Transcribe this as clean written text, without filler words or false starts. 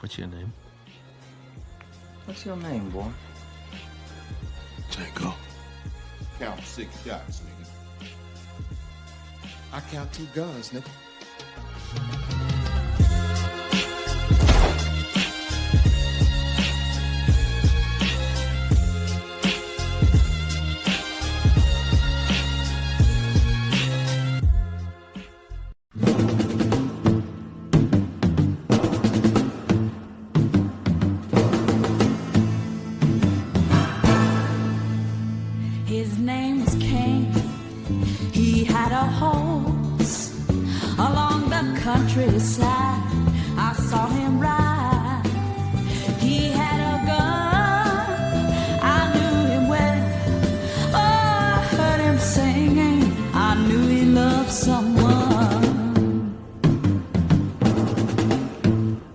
What's your name? What's your name, boy? Django. Count 6 shots, nigga. I count 2 guns, nigga.